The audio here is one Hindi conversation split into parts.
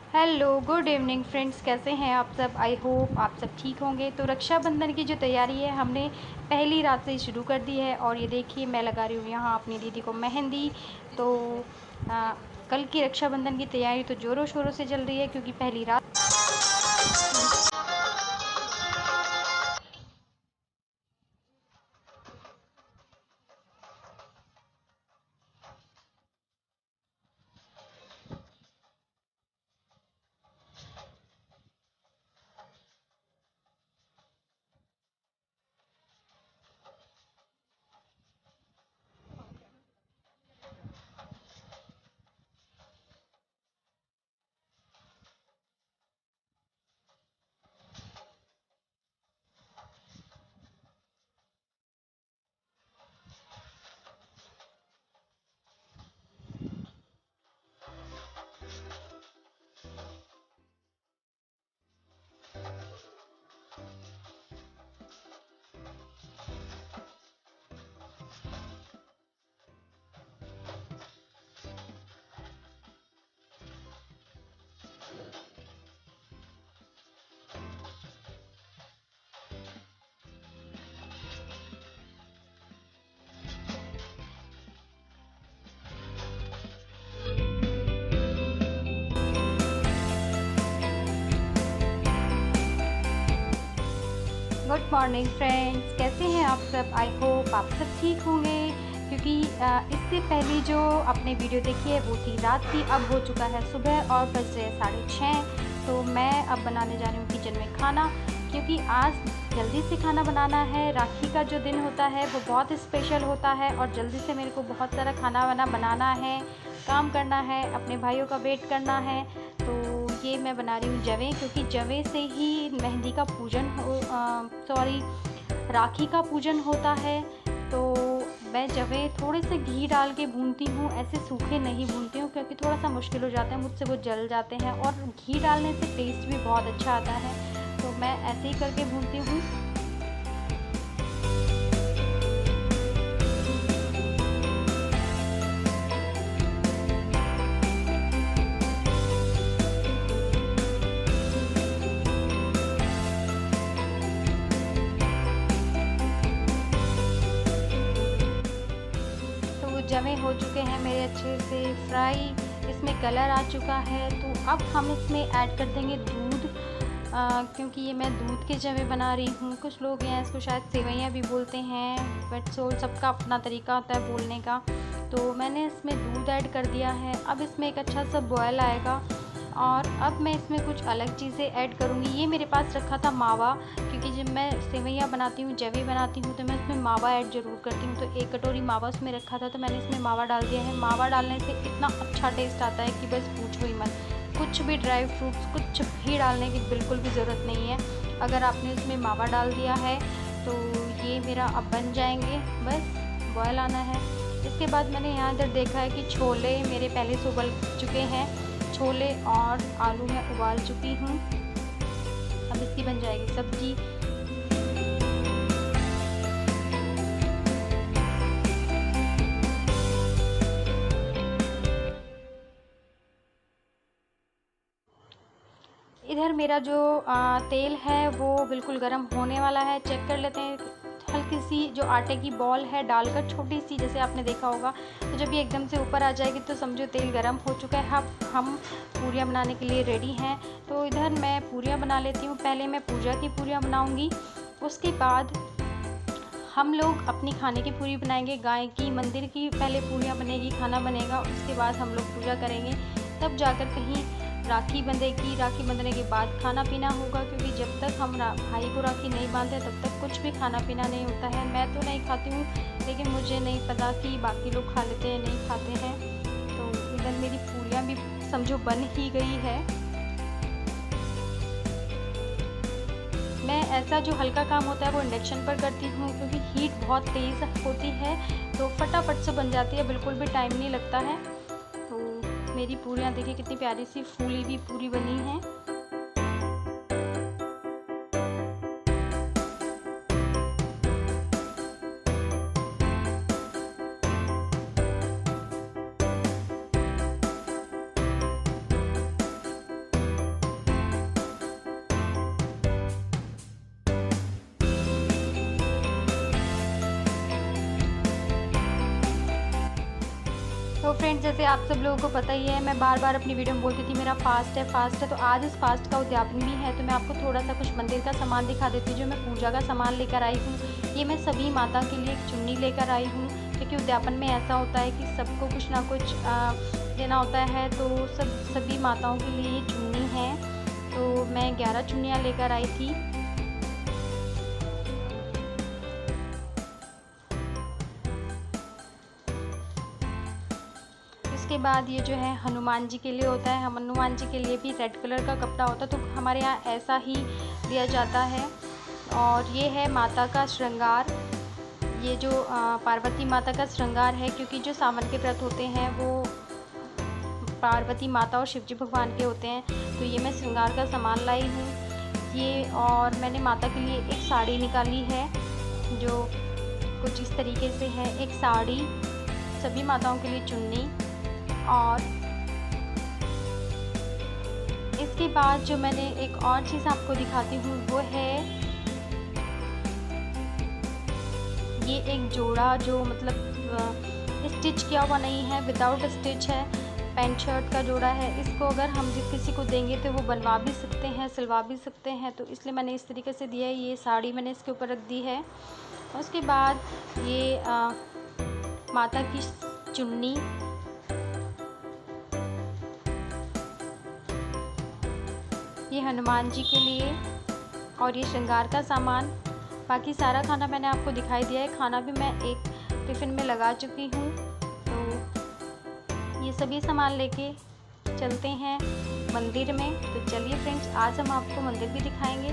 हेलो गुड इवनिंग फ्रेंड्स, कैसे हैं आप सब। आई होप आप सब ठीक होंगे। तो रक्षाबंधन की जो तैयारी है हमने पहली रात से ही शुरू कर दी है। और ये देखिए मैं लगा रही हूँ यहाँ अपनी दीदी को मेहंदी। तो कल की रक्षाबंधन की तैयारी तो ज़ोरों शोरों से चल रही है क्योंकि पहली रात। गुड मॉर्निंग फ्रेंड्स, कैसे हैं आप सब। आई होप आप सब ठीक होंगे क्योंकि इससे पहले जो आपने वीडियो देखी है वो थी रात की। अब हो चुका है सुबह और बज रहे 6:30। तो मैं अब बनाने जा रही हूँ किचन में खाना, क्योंकि आज जल्दी से खाना बनाना है। राखी का जो दिन होता है वो बहुत स्पेशल होता है और जल्दी से मेरे को बहुत सारा खाना वाना बनाना है, काम करना है, अपने भाइयों का वेट करना है। तो ये मैं बना रही हूँ जवें, क्योंकि जवें से ही मेहंदी का पूजन सॉरी राखी का पूजन होता है। तो मैं जवें थोड़े से घी डाल के भूनती हूँ, ऐसे सूखे नहीं भूनती हूँ क्योंकि थोड़ा सा मुश्किल हो जाता है मुझसे, वो जल जाते हैं और घी डालने से टेस्ट भी बहुत अच्छा आता है। तो मैं ऐसे ही करके भूनती हूँ। तो जमे हो चुके हैं मेरे अच्छे से फ्राई, इसमें कलर आ चुका है। तो अब हम इसमें ऐड कर देंगे दूध, क्योंकि ये मैं दूध के जवे बना रही हूँ। कुछ लोग हैं इसको शायद सेवैयाँ भी बोलते हैं, बट सबका अपना तरीका होता है बोलने का। तो मैंने इसमें दूध ऐड कर दिया है। अब इसमें एक अच्छा सा बॉयल आएगा और अब मैं इसमें कुछ अलग चीज़ें ऐड करूँगी। ये मेरे पास रखा था मावा, क्योंकि जब मैं सेवैयाँ बनाती हूँ, जवी बनाती हूँ, तो मैं इसमें मावा ऐड ज़रूर करती हूँ। तो 1 कटोरी मावा उसमें रखा था, तो मैंने इसमें मावा डाल दिया है। मावा डालने से इतना अच्छा टेस्ट आता है कि बस पूछो ही मत। कुछ भी ड्राई फ्रूट्स कुछ भी डालने की बिल्कुल भी ज़रूरत नहीं है। अगर आपने उसमें मावा डाल दिया है तो ये मेरा अब बन जाएंगे, बस बॉयल आना है। इसके बाद मैंने यहाँ इधर देखा है कि छोले मेरे पहले से उबल चुके हैं। छोले और आलू मैं उबाल चुकी हूँ। अब इसकी बन जाएगी सब्जी। इधर मेरा जो तेल है वो बिल्कुल गर्म होने वाला है। चेक कर लेते हैं। हल्की सी जो आटे की बॉल है डालकर, छोटी सी, जैसे आपने देखा होगा। तो जब ये एकदम से ऊपर आ जाएगी तो समझो तेल गर्म हो चुका है। अब हम पूरियाँ बनाने के लिए रेडी हैं। तो इधर मैं पूरियाँ बना लेती हूँ। पहले मैं पूजा की पूरियाँ बनाऊँगी, उसके बाद हम लोग अपनी खाने की पूरी बनाएंगे। गाय की, मंदिर की पहले पूरियाँ बनेगी, खाना बनेगा, उसके बाद हम लोग पूजा करेंगे। तब जाकर कहीं राखी बंधेगी। राखी बंधने के बाद खाना पीना होगा, क्योंकि जब तक हम भाई को राखी नहीं बांधते तब तक कुछ भी खाना पीना नहीं होता है। मैं तो नहीं खाती हूँ, लेकिन मुझे नहीं पता कि बाकी लोग खा लेते हैं नहीं खाते हैं। तो इधर मेरी पूरियाँ भी समझो बन ही गई है। मैं ऐसा जो हल्का काम होता है वो इंडक्शन पर करती हूँ, क्योंकि हीट बहुत तेज़ होती है तो फटाफट से बन जाती है, बिल्कुल भी टाइम नहीं लगता है। तो मेरी पूरियाँ देखिए कितनी प्यारी सी फूली हुई पूरी बनी है। तो फ्रेंड्स, जैसे आप सब लोगों को पता ही है, मैं बार बार अपनी वीडियो में बोलती थी मेरा फास्ट है। तो आज इस फास्ट का उद्यापन भी है, तो मैं आपको थोड़ा सा कुछ मंदिर का सामान दिखा देती हूँ जो मैं पूजा का सामान लेकर आई हूँ। ये मैं सभी माता के लिए एक चुन्नी लेकर आई हूँ, क्योंकि उद्यापन में ऐसा होता है कि सबको कुछ ना कुछ देना होता है। तो सभी माताओं के लिए ये चुन्नी है। तो मैं 11 चुन्नियाँ लेकर आई थी। उसके बाद ये जो है हनुमान जी के लिए होता है। हनुमान जी के लिए भी रेड कलर का कपड़ा होता है, तो हमारे यहाँ ऐसा ही दिया जाता है। और ये है माता का श्रृंगार। ये जो पार्वती माता का श्रृंगार है, क्योंकि जो सावन के व्रत होते हैं वो पार्वती माता और शिवजी भगवान के होते हैं। तो ये मैं श्रृंगार का सामान लाई हूँ ये। और मैंने माता के लिए एक साड़ी निकाली है जो कुछ इस तरीके से है। एक साड़ी, सभी माताओं के लिए चुन्नी। और इसके बाद जो मैंने एक और चीज़ आपको दिखाती हूँ वो है ये एक जोड़ा, जो मतलब स्टिच किया हुआ नहीं है, विदाउट स्टिच है। पैंट शर्ट का जोड़ा है। इसको अगर हम किसी को देंगे तो वो बनवा भी सकते हैं, सिलवा भी सकते हैं। तो इसलिए मैंने इस तरीके से दिया है। ये साड़ी मैंने इसके ऊपर रख दी है। उसके बाद ये माता की चुन्नी, ये हनुमान जी के लिए, और ये श्रृंगार का सामान। बाकी सारा खाना मैंने आपको दिखाई दिया है। खाना भी मैं एक टिफ़िन में लगा चुकी हूँ। तो ये सभी सामान लेके चलते हैं मंदिर में। तो चलिए फ्रेंड्स, आज हम आपको मंदिर भी दिखाएंगे।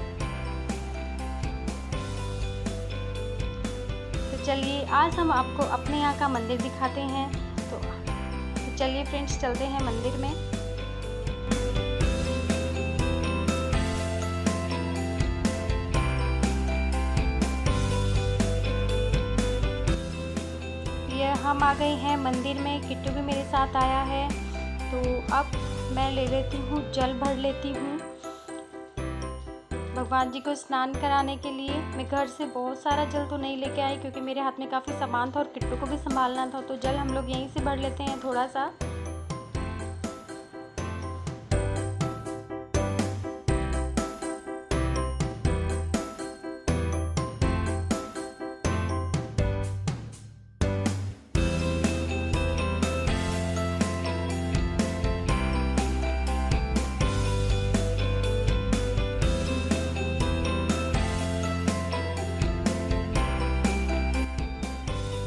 तो चलिए आज हम आपको अपने यहाँ का मंदिर दिखाते हैं। तो चलिए फ्रेंड्स, चलते हैं मंदिर में। हम आ गए हैं मंदिर में। किट्टू भी मेरे साथ आया है। तो अब मैं ले लेती हूँ, जल भर लेती हूँ भगवान जी को स्नान कराने के लिए। मैं घर से बहुत सारा जल तो नहीं लेके आई, क्योंकि मेरे हाथ में काफ़ी सामान था और किट्टू को भी संभालना था। तो जल हम लोग यहीं से भर लेते हैं थोड़ा सा।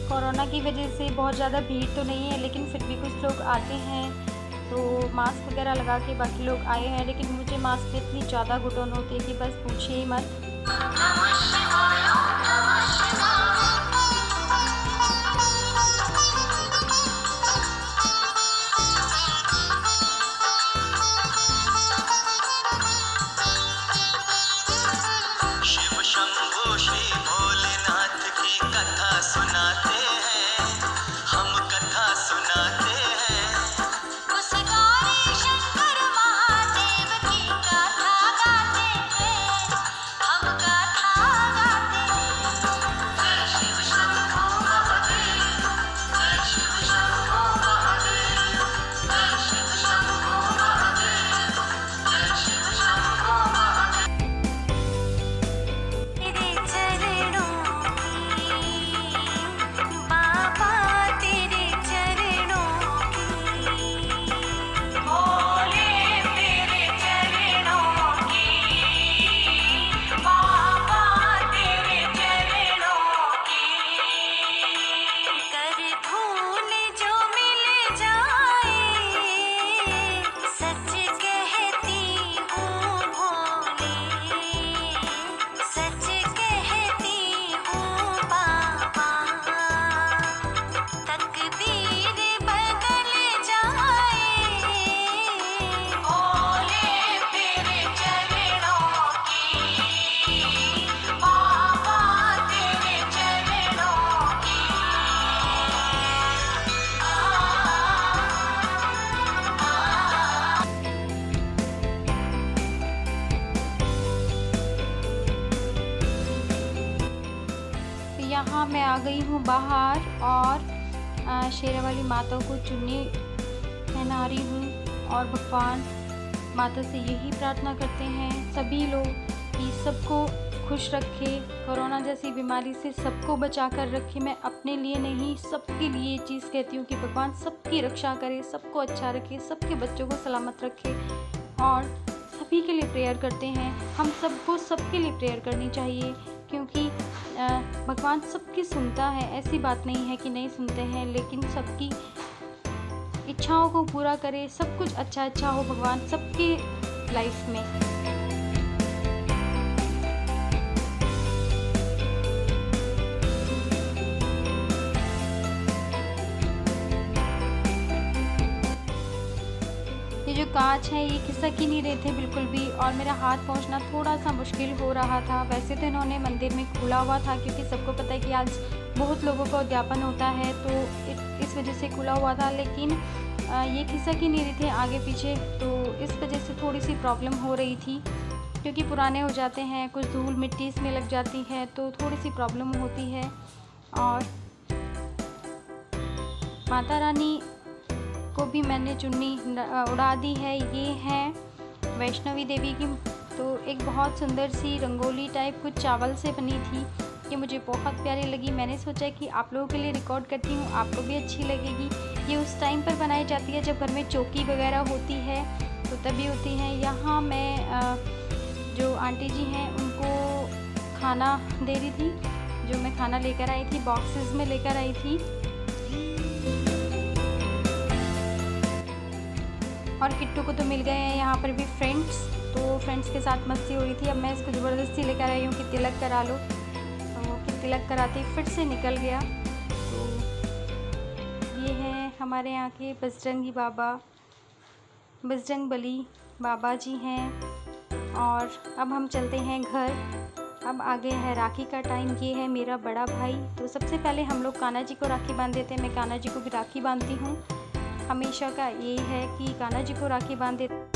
कोरोना की वजह से बहुत ज़्यादा भीड़ तो नहीं है, लेकिन फिर भी कुछ लोग आते हैं तो मास्क वगैरह लगा के बाकी लोग आए हैं। लेकिन मुझे मास्क में इतनी ज़्यादा घुटन होती है कि बस पूछिए ही मत। शिव शंभो श्री भोलेनाथ की कथा सुनाते हैं, हम कथा सुनाते हैं। उस गौरी शंकर महादेव की कथा गाते हैं, हम कथा गाते हैं। जय शिव शंभो महादेव, जय शिव शंभो महादेव, जय शिव शंभो महादेव, जय शिव शंभो महादेव। यहाँ मैं आ गई हूँ बाहर, और शेरा वाली माता को चुन्नी पहना रही हूँ और भगवान माता से यही प्रार्थना करते हैं सभी लोग कि सबको खुश रखे, कोरोना जैसी बीमारी से सबको बचा कर रखे। मैं अपने लिए नहीं, सबके लिए ये चीज़ कहती हूँ कि भगवान सबकी रक्षा करे, सबको अच्छा रखे, सबके बच्चों को सलामत रखे और सभी के लिए प्रेयर करते हैं। हम सबको सबके लिए प्रेयर करनी चाहिए क्योंकि भगवान सबकी सुनता है। ऐसी बात नहीं है कि नहीं सुनते हैं, लेकिन सबकी इच्छाओं को पूरा करे, सब कुछ अच्छा हो भगवान सबके लाइफ में। ये जो कांच है ये खिसक ही नहीं रहे थे बिल्कुल भी और मेरा हाथ पहुंचना थोड़ा सा मुश्किल हो रहा था। वैसे तो इन्होंने मंदिर में खुला हुआ था क्योंकि सबको पता है कि आज बहुत लोगों का उद्यापन होता है, तो इस वजह से खुला हुआ था, लेकिन ये खिसक ही नहीं रहे थे आगे पीछे, तो इस वजह से थोड़ी सी प्रॉब्लम हो रही थी क्योंकि पुराने हो जाते हैं, कुछ धूल मिट्टी इसमें लग जाती है तो थोड़ी सी प्रॉब्लम होती है। और माता रानी को भी मैंने चुन्नी उड़ा दी है। ये है वैष्णवी देवी की, तो एक बहुत सुंदर सी रंगोली टाइप कुछ चावल से बनी थी, ये मुझे बहुत प्यारी लगी। मैंने सोचा कि आप लोगों के लिए रिकॉर्ड करती हूँ, आपको भी अच्छी लगेगी। ये उस टाइम पर बनाई जाती है जब घर में चौकी वगैरह होती है तो तभी होती है। यहाँ मैं जो आंटी जी हैं उनको खाना दे रही थी, जो मैं खाना लेकर आई थी, बॉक्सेस में लेकर आई थी। और किट्टू को तो मिल गए हैं यहाँ पर भी फ्रेंड्स, तो फ्रेंड्स के साथ मस्ती हो रही थी। अब मैं इसको ज़बरदस्ती लेकर आई हूँ कि तिलक करा लो, तो कि तिलक कराते फिर से निकल गया। तो ये हैं हमारे यहाँ के बजरंगी बाबा, बजरंग बली बाबा जी हैं। और अब हम चलते हैं घर। अब आगे है राखी का टाइम। ये है मेरा बड़ा भाई, तो सबसे पहले हम लोग कान्हा जी को राखी बांध देते हैं। मैं कान्हा जी को भी राखी बांधती हूँ, हमेशा का यही है कि कान्हा जी को राखी बांध देते।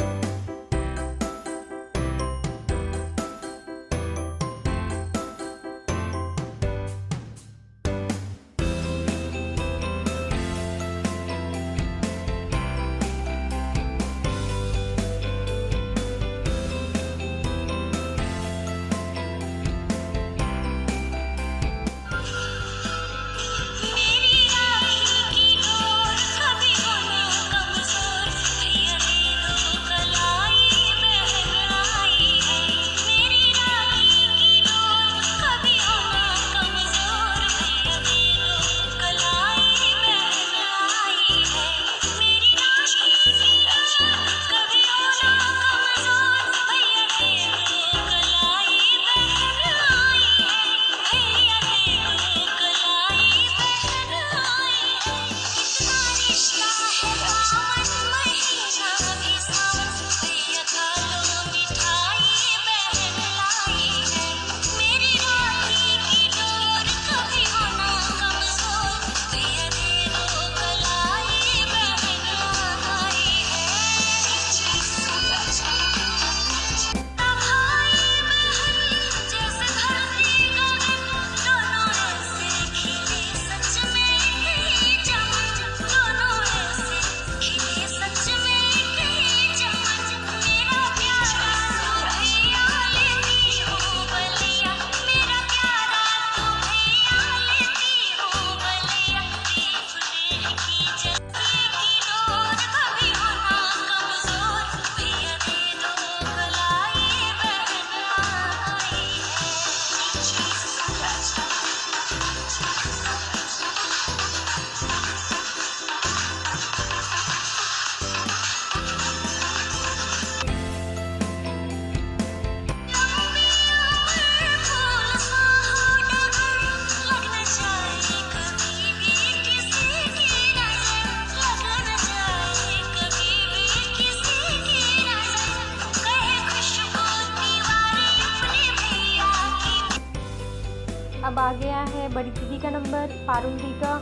अब आ गया है बड़ी दीदी का नंबर, पारुल दी का,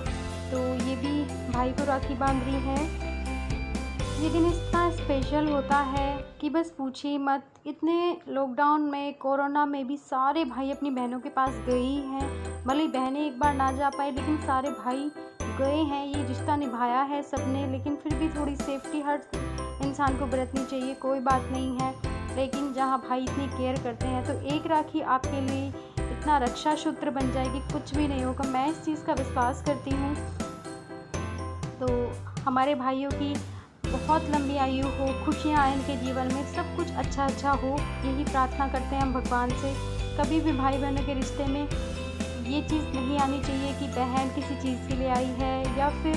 तो ये भी भाई को राखी बांध रही है। ये दिन इतना स्पेशल होता है कि बस पूछिए मत। इतने लॉकडाउन में, कोरोना में भी सारे भाई अपनी बहनों के पास गए ही हैं। भले बहनें एक बार ना जा पाए, लेकिन सारे भाई गए हैं, ये रिश्ता निभाया है सबने, लेकिन फिर भी थोड़ी सेफ्टी हर इंसान को बरतनी चाहिए। कोई बात नहीं है, लेकिन जहाँ भाई इतनी केयर करते हैं तो एक राखी आपके लिए इतना रक्षा सूत्र बन जाएगी, कुछ भी नहीं होगा। मैं इस चीज़ का विश्वास करती हूँ। तो हमारे भाइयों की बहुत लंबी आयु हो, खुशियाँ आए इनके जीवन में, सब कुछ अच्छा अच्छा हो, यही प्रार्थना करते हैं हम भगवान से। कभी भी भाई बहनों के रिश्ते में ये चीज़ नहीं आनी चाहिए कि बहन किसी चीज़ के लिए आई है या फिर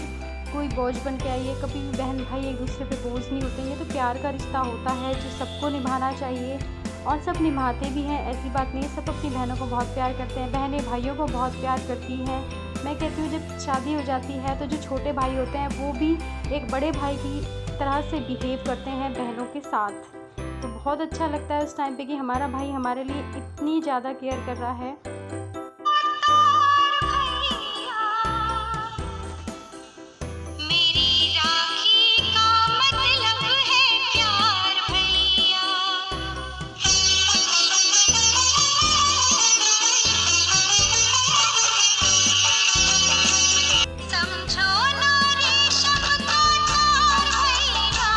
कोई बोझ बन के आई है। कभी भी बहन भाई एक दूसरे पे बोझ नहीं होते। ये तो प्यार का रिश्ता होता है जो सबको निभाना चाहिए, और सब निभाते भी हैं, ऐसी बात नहीं है। सब अपनी बहनों को बहुत प्यार करते हैं, बहनें भाइयों को बहुत प्यार करती हैं। मैं कहती हूँ जब शादी हो जाती है तो जो छोटे भाई होते हैं वो भी एक बड़े भाई की तरह से बिहेव करते हैं बहनों के साथ। तो बहुत अच्छा लगता है उस टाइम पे कि हमारा भाई हमारे लिए इतनी ज़्यादा केयर कर रहा है। मेरी राखी का मतलब है प्यार भैया। समझो ना रेशम का तार भैया,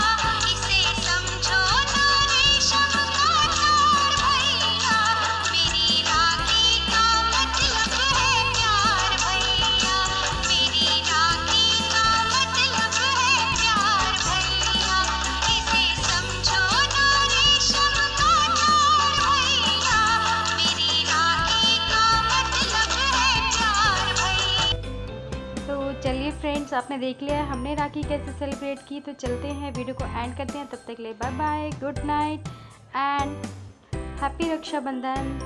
इसे समझो ना रेशम का तार भैया। मेरी राखी का मतलब है प्यार भैया। मेरी राखी का मतलब है प्यार भैया, इसे समझो ना रेशम का तार भैया। मेरी राखी का मतलब है प्यार भैया। तो चलिए फ्रेंड्स, आपने देख लिया है हमने राखी कैसे सेलिब्रेट की। तो चलते हैं, वीडियो को एंड करते हैं। तब तक के लिए bye bye, good night and happy Rakshabandhan.